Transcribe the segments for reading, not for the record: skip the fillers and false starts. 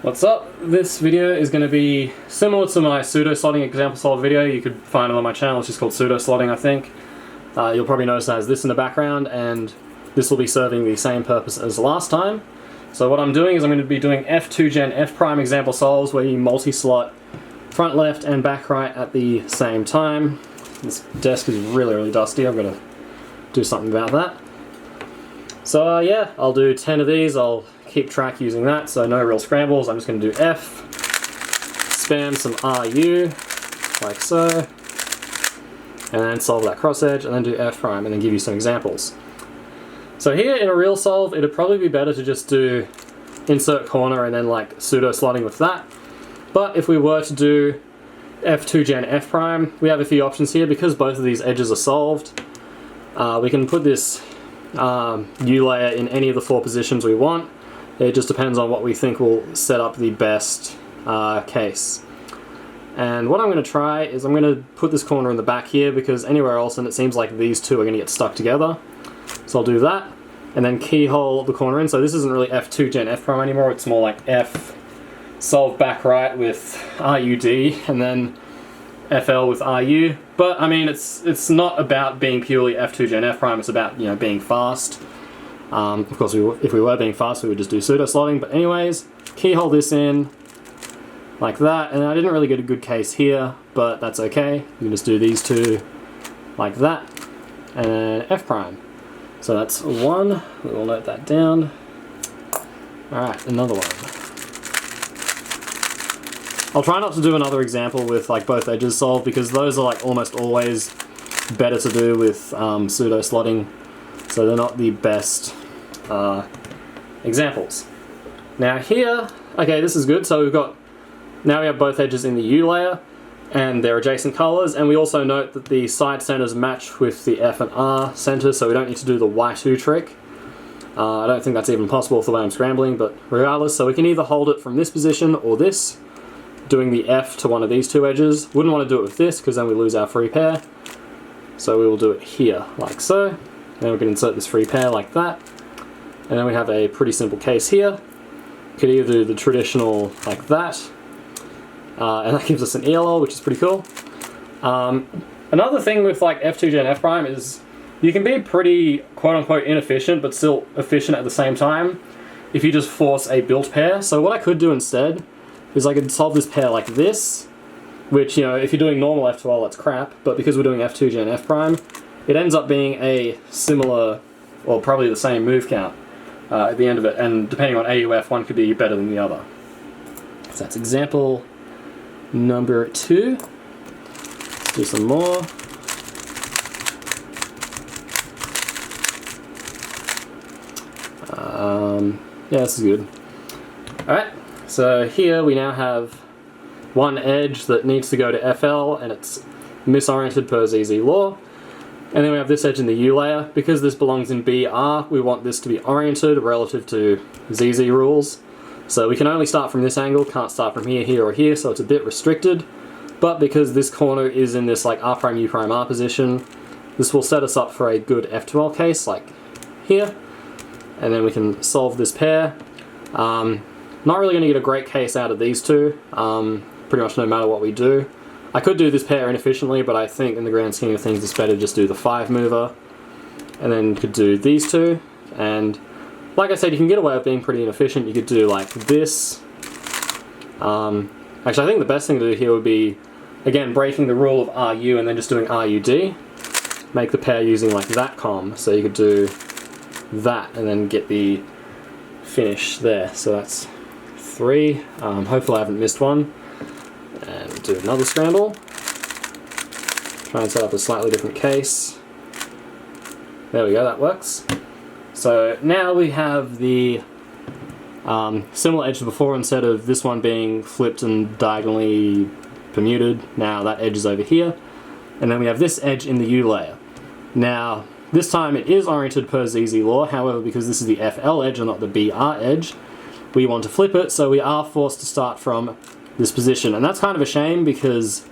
What's up? This video is going to be similar to my pseudo-slotting example solve video. You could find it on my channel. It's just called pseudo-slotting, I think. You'll probably notice it has this in the background, and this will be serving the same purpose as last time. So what I'm doing is I'm going to be doing F2 Gen F prime example solves where you multi-slot front left and back right at the same time. This desk is really dusty. I've got to do something about that. So yeah, I'll do 10 of these. I'll keep track using that, so no real scrambles. I'm just going to do F, spam some RU, like so, and then solve that cross edge, and then do F prime, and then give you some examples. So here in a real solve, it'd probably be better to just do insert corner and then like pseudo slotting with that. But if we were to do F2 Gen F prime, we have a few options here. Because both of these edges are solved, we can put this U layer in any of the 4 positions we want. It just depends on what we think will set up the best case. And what I'm going to try is I'm going to put this corner in the back here, because anywhere else, and it seems like these two are going to get stuck together. So I'll do that, and then keyhole the corner in. So this isn't really F2 Gen F prime anymore, it's more like F solve back right with RUD, and then FL with RU. But I mean, it's not about being purely F2 Gen F prime, it's about, you know, being fast. Of course, if we were being fast, we would just do pseudo slotting. But anyways, keyhole this in like that, and I didn't really get a good case here, but that's okay. You can just do these two like that, and F prime. So that's one. We will note that down. All right, another one. I'll try not to do another example with like both edges solved, because those are like almost always better to do with pseudo slotting. So they're not the best examples. Now here, okay, this is good. So now we have both edges in the U layer and their adjacent colors, and we also note that the side centers match with the F and R centers, so we don't need to do the Y2 trick. I don't think that's even possible with the way I'm scrambling, but regardless, so we can either hold it from this position or this, doing the F to one of these two edges. Wouldn't want to do it with this, because then we lose our free pair. So we will do it here, like so. Then we can insert this free pair like that. And then we have a pretty simple case here. Could either do the traditional like that, and that gives us an ELL, which is pretty cool. Another thing with like F2 Gen F prime is you can be pretty quote-unquote inefficient, but still efficient at the same time if you just force a built pair. So what I could do instead is I could solve this pair like this, which, you know, if you're doing normal F2L, that's crap, but because we're doing F2 Gen F prime, it ends up being a similar, or probably the same move count at the end of it, and depending on AUF, one could be better than the other. So that's example number 2. Let's do some more. Yeah, this is good. Alright, so here we now have one edge that needs to go to FL, and it's misoriented per ZZ law. And then we have this edge in the U layer. Because this belongs in BR, we want this to be oriented relative to ZZ rules. So we can only start from this angle, can't start from here, here, or here, so it's a bit restricted. But because this corner is in this like R prime, U prime, R position, this will set us up for a good F2L case, like here. And then we can solve this pair. Not really going to get a great case out of these two, pretty much no matter what we do. I could do this pair inefficiently, but I think in the grand scheme of things it's better to just do the 5 mover, and then you could do these two. And like I said, you can get away with being pretty inefficient. You could do like this. Actually, I think the best thing to do here would be, again, breaking the rule of RU and then just doing RUD. Make the pair using like that com, so you could do that and then get the finish there. So that's 3. Hopefully I haven't missed one. And do another scramble. Try and set up a slightly different case. There we go, that works. So now we have the similar edge to before. Instead of this one being flipped and diagonally permuted, now that edge is over here. And then we have this edge in the U layer. Now, this time it is oriented per ZZ law, however, because this is the FL edge and not the BR edge, we want to flip it, so we are forced to start from this position. And that's kind of a shame, because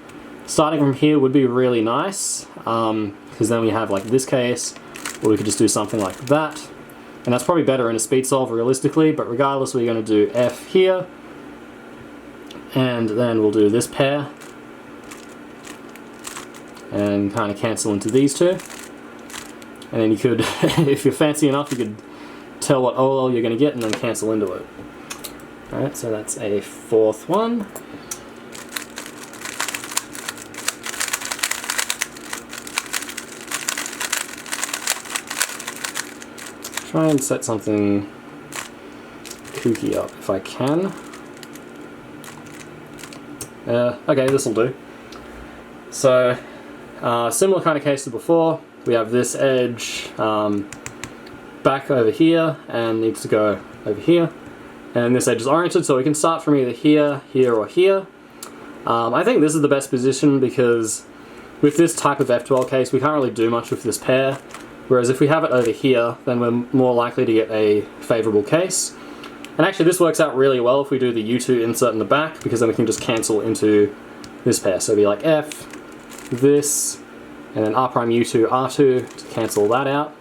starting from here would be really nice, because then we have like this case, or we could just do something like that. And that's probably better in a speed solve realistically, but regardless, we're going to do F here, And then we'll do this pair and kind of cancel into these two. And then you could, if you're fancy enough, you could tell what OLL you're going to get and then cancel into it. Alright, so that's a fourth one. Try and set something kooky up if I can. Okay, this will do. So, similar kind of case to before. We have this edge back over here and needs to go over here. And this edge is oriented, so we can start from either here, here, or here. I think this is the best position because with this type of F12 case, we can't really do much with this pair. Whereas if we have it over here, then we're more likely to get a favorable case. And actually this works out really well if we do the U2 insert in the back, because then we can just cancel into this pair. So it'd be like F, this, and then R prime U2, R2 to cancel that out,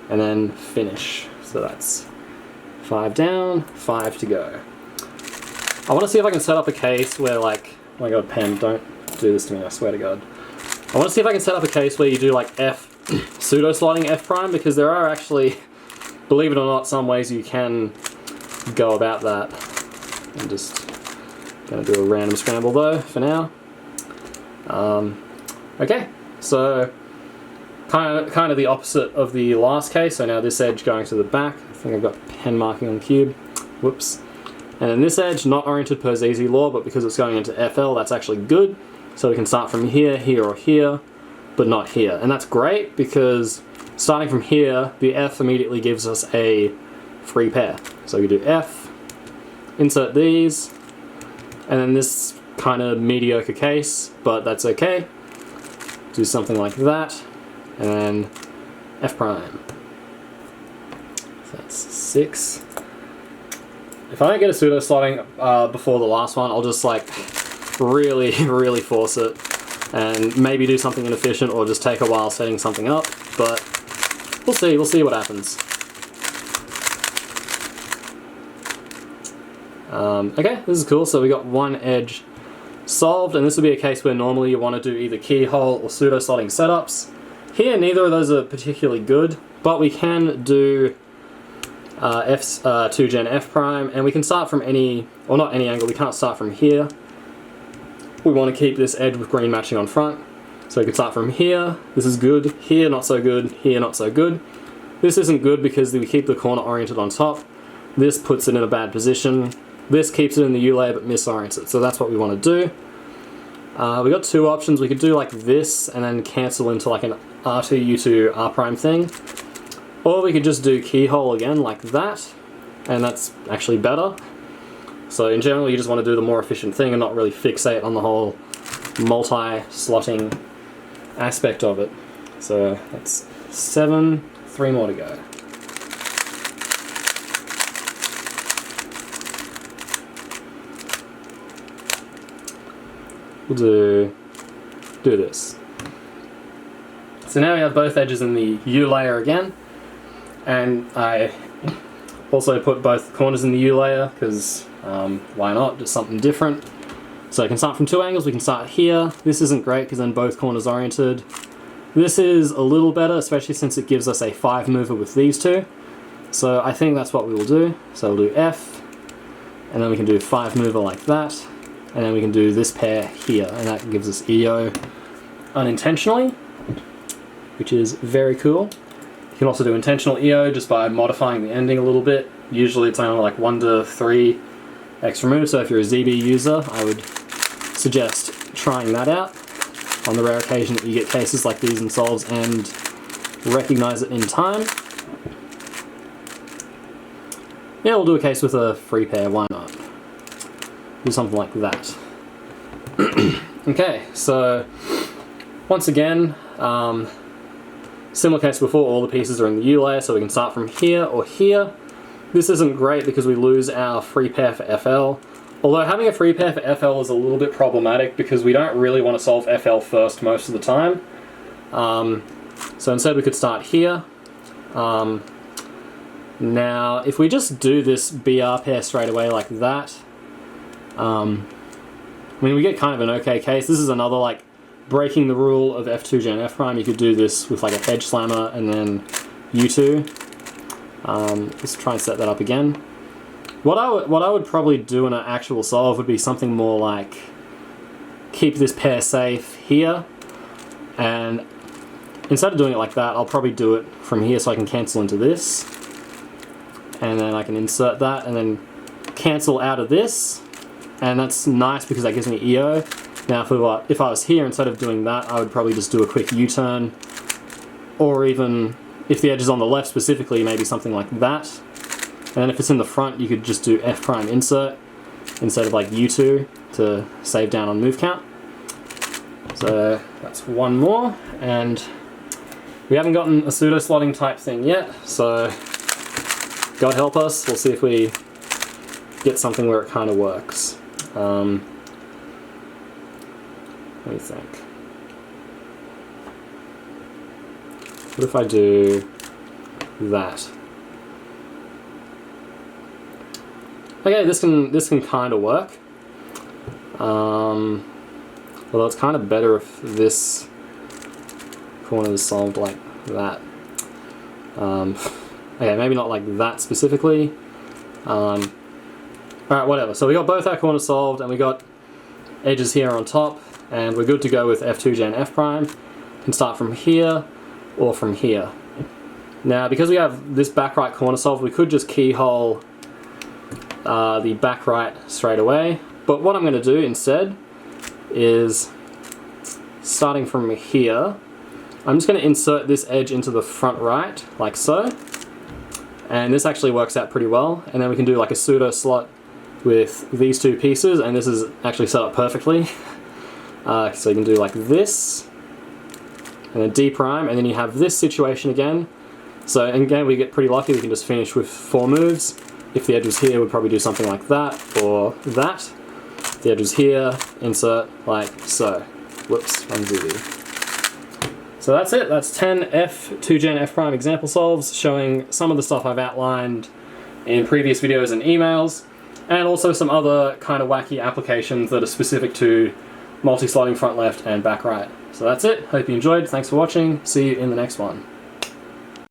and then finish. So that's 5 down, 5 to go. I want to see if I can set up a case where, like, oh my god, pen, don't do this to me, I swear to god. I want to see if I can set up a case where you do like F, pseudo slotting F prime, because there are actually, believe it or not, some ways you can go about that. I'm just going to do a random scramble though for now. Okay, so kind of the opposite of the last case. So now this edge going to the back. I think I've got pen marking on the cube. Whoops. And then this edge, not oriented per ZZ law, but because it's going into FL, that's actually good. So we can start from here, here, or here, but not here. And that's great because starting from here, the F immediately gives us a free pair. So we do F, insert these, and then this kind of mediocre case, but that's okay. Do something like that, and then F prime. So that's 6. If I don't get a pseudo slotting before the last one, I'll just like really force it and maybe do something inefficient or just take a while setting something up, but we'll see what happens. Okay, this is cool. So we got one edge solved, and this would be a case where normally you want to do either keyhole or pseudo slotting setups. Here, neither of those are particularly good, but we can do 2 gen F prime, and we can start from any, or not any angle, we can't start from here. We want to keep this edge with green matching on front. So we can start from here, this is good, here not so good, here not so good. This isn't good because we keep the corner oriented on top. This puts it in a bad position. This keeps it in the U layer but misorients it, so that's what we want to do. We got two options. We could do like this and then cancel into like an R2, U2, R prime thing. Or we could just do keyhole again like that, and that's actually better. So in general you just want to do the more efficient thing and not really fixate on the whole multi-slotting aspect of it. So that's 7, 3 more to go. We'll do this. So now we have both edges in the U layer again, and I also put both corners in the U layer because why not, just something different. So I can start from 2 angles. We can start here. This isn't great because then both corners oriented. This is a little better, especially since it gives us a 5 mover with these two. So I think that's what we will do. So we'll do F, and then we can do 5 mover like that. And then we can do this pair here, and that gives us EO unintentionally, which is very cool. You can also do intentional EO just by modifying the ending a little bit. Usually it's only like 1 to 3 extra moves, so if you're a ZB user, I would suggest trying that out on the rare occasion that you get cases like these in solves and recognize it in time. Yeah, we'll do a case with a free pair, why not? Do something like that. Okay, so once again, similar case before, all the pieces are in the U layer, so we can start from here or here. This isn't great because we lose our free pair for FL. Although having a free pair for FL is a little bit problematic because we don't really want to solve FL first most of the time. So instead we could start here. Now, if we just do this BR pair straight away like that, I mean, we get kind of an okay case. This is another like breaking the rule of F2 Gen F prime. You could do this with like a hedge slammer and then U2. Let's try and set that up again. What I would probably do in an actual solve would be something more like keep this pair safe here, and instead of doing it like that, I'll probably do it from here so I can cancel into this, and then I can insert that and then cancel out of this, and that's nice because that gives me EO. Now if I was here, instead of doing that, I would probably just do a quick U-turn, or even if the edge is on the left specifically, maybe something like that. And then if it's in the front, you could just do F prime insert instead of like U2 to save down on move count. So that's one more, and we haven't gotten a pseudo slotting type thing yet, so God help us, we'll see if we get something where it kind of works. Let me think. What if I do that? Okay, this can kind of work. Although it's kind of better if this corner is solved like that. Okay, maybe not like that specifically. Alright, whatever. So we got both our corners solved, and we got edges here on top, and we're good to go with F2 Gen F prime. Can start from here or from here. Now, because we have this back right corner solved, we could just keyhole the back right straight away. But what I'm going to do instead is, starting from here, I'm just going to insert this edge into the front right, like so. And this actually works out pretty well. And then we can do like a pseudo slot with these two pieces, and this is actually set up perfectly. So you can do like this, and then D prime, and then you have this situation again. So again, we get pretty lucky, we can just finish with 4 moves. If the edge was here, we'd probably do something like that, or that. If the edge was here, insert like so. Whoops, undo. So that's it, that's 10 F2 Gen F prime example solves, showing some of the stuff I've outlined in previous videos and emails, and also some other kind of wacky applications that are specific to multi-slotting front left and back right. So that's it, hope you enjoyed, thanks for watching, see you in the next one.